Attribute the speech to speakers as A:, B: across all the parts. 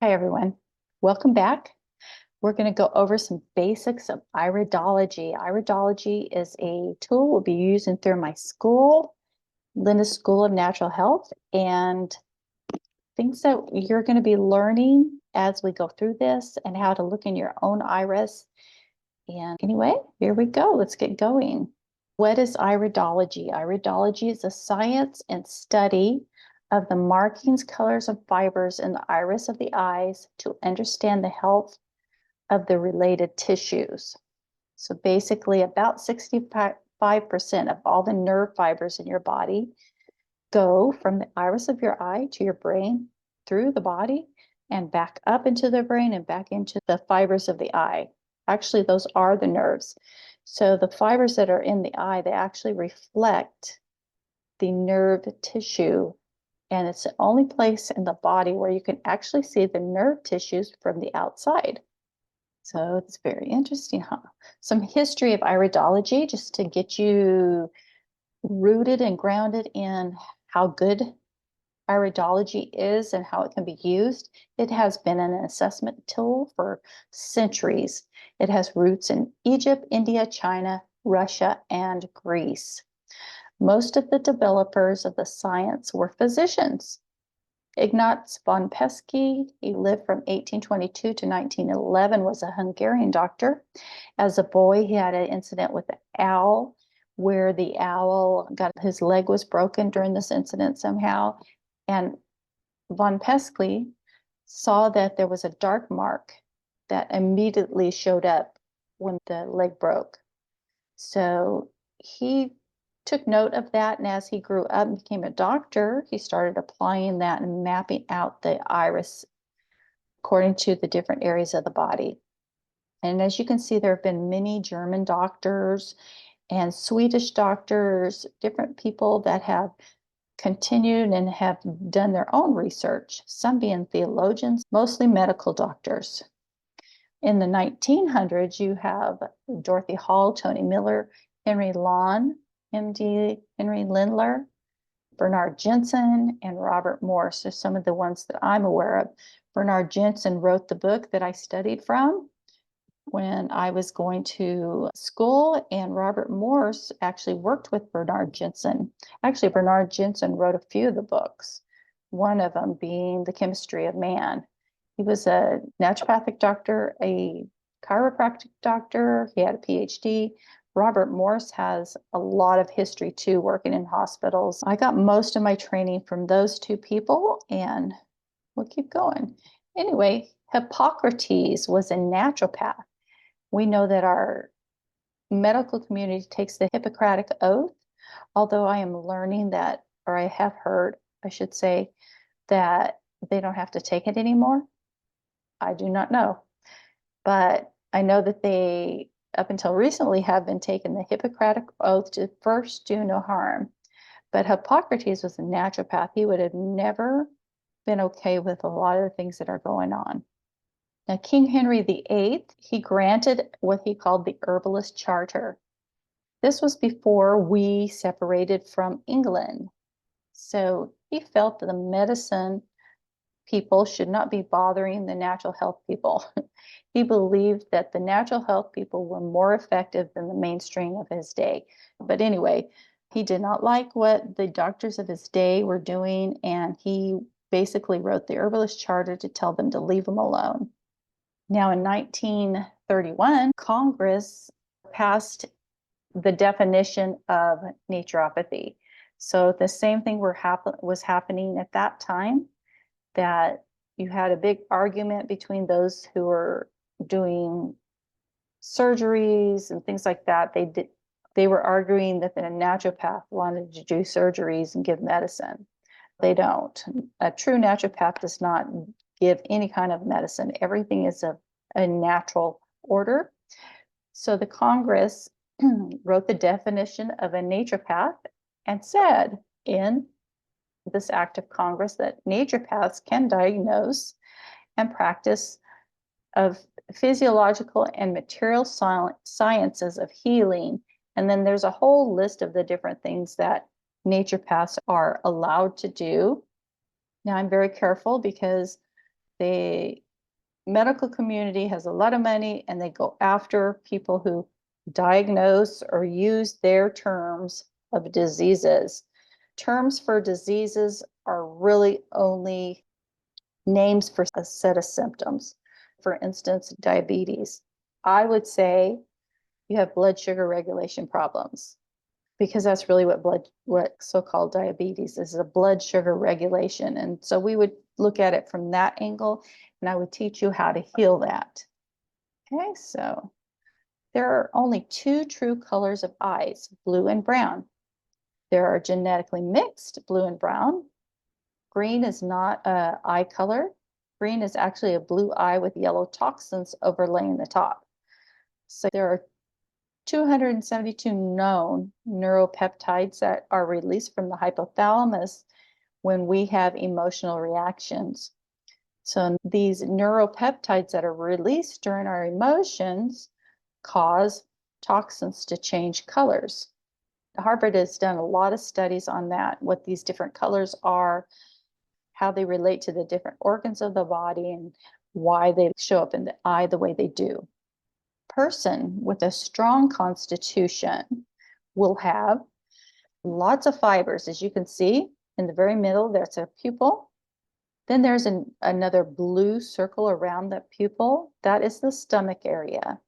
A: Hi, everyone. Welcome back. We're going to go over some basics of iridology. Iridology is a tool we'll be using through my school, Linda's School of Natural Health, and things that you're going to be learning as we go through this and how to look in your own iris. And anyway, here we go. Let's get going. What is iridology? Iridology is a science and study of the markings, colors, and fibers in the iris of the eyes to understand the health of the related tissues. So basically, about 65% of all the nerve fibers in your body go from the iris of your eye to your brain, through the body, and back up into the brain and back into the fibers of the eye. Actually, those are the nerves. So the fibers that are in the eye, they actually reflect the nerve tissue. And it's the only place in the body where you can actually see the nerve tissues from the outside. So it's very interesting, huh? Some history of iridology, just to get you rooted and grounded in how good iridology is and how it can be used. It has been an assessment tool for centuries. It has roots in Egypt, India, China, Russia, and Greece. Most of the developers of the science were physicians. Ignaz von Pesky, he lived from 1822 to 1911, was a Hungarian doctor. As a boy, he had an incident with an owl where the owl his leg was broken during this incident somehow. And von Pesky saw that there was a dark mark that immediately showed up when the leg broke. So he took note of that, and as he grew up and became a doctor, he started applying that and mapping out the iris according to the different areas of the body. And as you can see, there have been many German doctors and Swedish doctors, different people that have continued and have done their own research, some being theologians, mostly medical doctors. In the 1900s, you have Dorothy Hall, Tony Miller, Henry Lawn, MD Henry Lindler, Bernard Jensen, and Robert Morse are some of the ones that I'm aware of. Bernard Jensen wrote the book that I studied from when I was going to school, and Robert Morse actually worked with Bernard Jensen. Actually, Bernard Jensen wrote a few of the books, one of them being The Chemistry of Man. He was a naturopathic doctor, a chiropractic doctor. He had a PhD. Robert Morse has a lot of history too, working in hospitals. I got most of my training from those two people, and we'll keep going. Anyway, Hippocrates was a naturopath. We know that our medical community takes the Hippocratic Oath, although I am learning that, or I have heard, I should say, that they don't have to take it anymore. I do not know. But I know that they, up until recently, have been taking the Hippocratic Oath to first do no harm. But Hippocrates was a naturopath. He would have never been okay with a lot of the things that are going on. Now, King Henry VIII, he granted what he called the Herbalist Charter. This was before we separated from England. So he felt that the medicine people should not be bothering the natural health people. He believed that the natural health people were more effective than the mainstream of his day. But anyway, he did not like what the doctors of his day were doing, and he basically wrote the Herbalist Charter to tell them to leave them alone. Now, in 1931, Congress passed the definition of naturopathy. So the same thing was happening at that time, that you had a big argument between those who were doing surgeries and things like that. They were arguing that the naturopath wanted to do surgeries and give medicine. They don't. A true naturopath does not give any kind of medicine. Everything is a natural order. So the Congress wrote the definition of a naturopath and said in this act of Congress that naturopaths can diagnose and practice of physiological and material sciences of healing. And then there's a whole list of the different things that naturopaths are allowed to do. Now, I'm very careful because The medical community has a lot of money and they go after people who diagnose or use their terms of diseases. Terms for diseases are really only names for a set of symptoms. For instance, diabetes. I would say you have blood sugar regulation problems because that's really what so-called diabetes is, a blood sugar regulation. And so we would look at it from that angle, and I would teach you how to heal that. Okay, so there are only two true colors of eyes, blue and brown. There are genetically mixed blue and brown. Green is not an eye color. Green is actually a blue eye with yellow toxins overlaying the top. So there are 272 known neuropeptides that are released from the hypothalamus when we have emotional reactions. So these neuropeptides that are released during our emotions cause toxins to change colors. Harvard has done a lot of studies on that, what these different colors are, how they relate to the different organs of the body, and why they show up in the eye the way they do. Person with a strong constitution will have lots of fibers. As you can see in the very middle, there's a pupil. Then there's another blue circle around that pupil. That is the stomach area.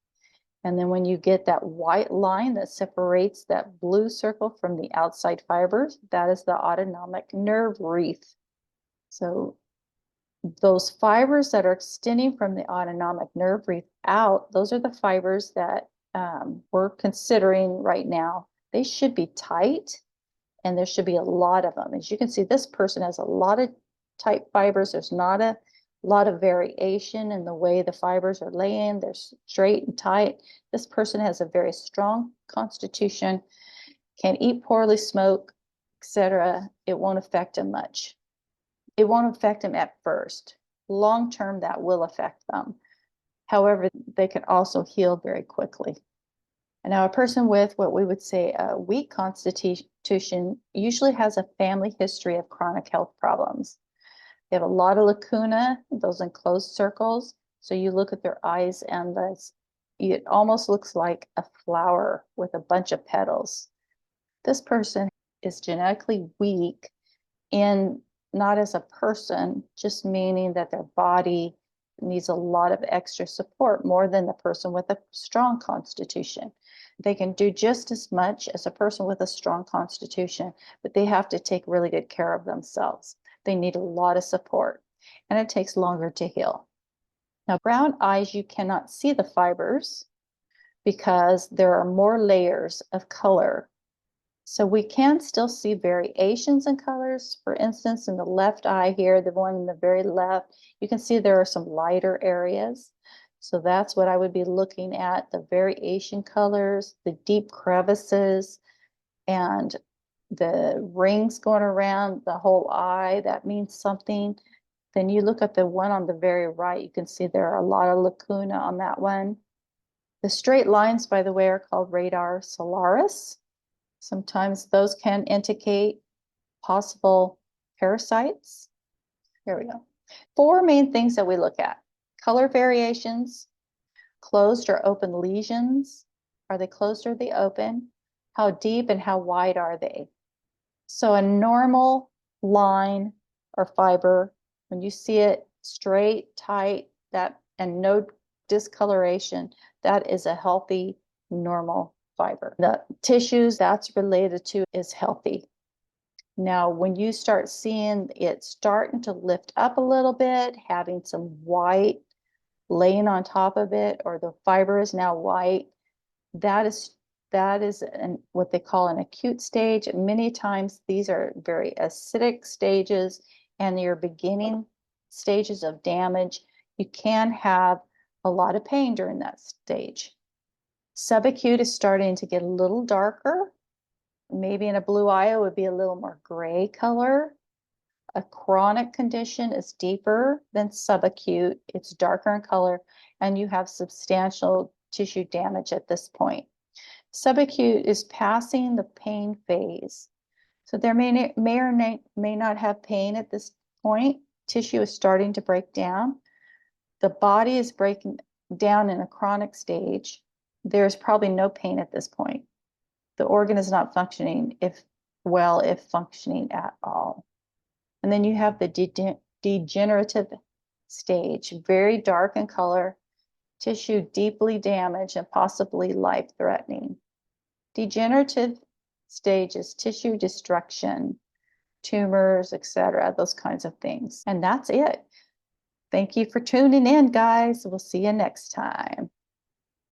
A: And then when you get that white line that separates that blue circle from the outside fibers, that is the autonomic nerve wreath. So those fibers that are extending from the autonomic nerve wreath out, those are the fibers that we're considering right now. They should be tight, and there should be a lot of them. As you can see, this person has a lot of tight fibers. There's not a lot of variation in the way the fibers are laying. They're straight and tight. This person has a very strong constitution, can eat poorly, smoke, etc. It won't affect them much. It won't affect them at first. Long term, that will affect them. However, they can also heal very quickly. And now a person with what we would say a weak constitution usually has a family history of chronic health problems. They have a lot of lacuna, those enclosed circles. So you look at their eyes and it almost looks like a flower with a bunch of petals. This person is genetically weak in not as a person, just meaning that their body needs a lot of extra support, more than the person with a strong constitution. They can do just as much as a person with a strong constitution, but they have to take really good care of themselves. They need a lot of support, and it takes longer to heal. Now, brown eyes, you cannot see the fibers because there are more layers of color. So we can still see variations in colors. For instance, in the left eye here, the one in the very left, you can see there are some lighter areas. So that's what I would be looking at, the variation colors, the deep crevices, and the rings going around the whole eye. That means something. Then you look at the one on the very right, you can see there are a lot of lacuna on that one. The straight lines, by the way, are called radar solaris. Sometimes those can indicate possible parasites. Here we go. Four main things that we look at: color variations, closed or open lesions. Are they closed or are they open? How deep and how wide are they? So a normal line or fiber, when you see it straight, tight, and no discoloration, that is a healthy, normal fiber. The tissues that's related to is healthy. Now, when you start seeing it starting to lift up a little bit, having some white laying on top of it, or the fiber is now white, that is what they call an acute stage. Many times these are very acidic stages, and your beginning stages of damage. You can have a lot of pain during that stage. Subacute is starting to get a little darker. Maybe in a blue eye, it would be a little more gray color. A chronic condition is deeper than subacute. It's darker in color, and you have substantial tissue damage at this point. Subacute is passing the pain phase. So there may or may not have pain at this point. tissue is starting to break down. The body is breaking down in a chronic stage. There's probably no pain at this point. The organ is not functioning if functioning at all. And then you have the degenerative stage, very dark in color, tissue deeply damaged and possibly life-threatening. Degenerative stage is tissue destruction, tumors, etc., those kinds of things. And that's it. Thank you for tuning in, guys. We'll see you next time.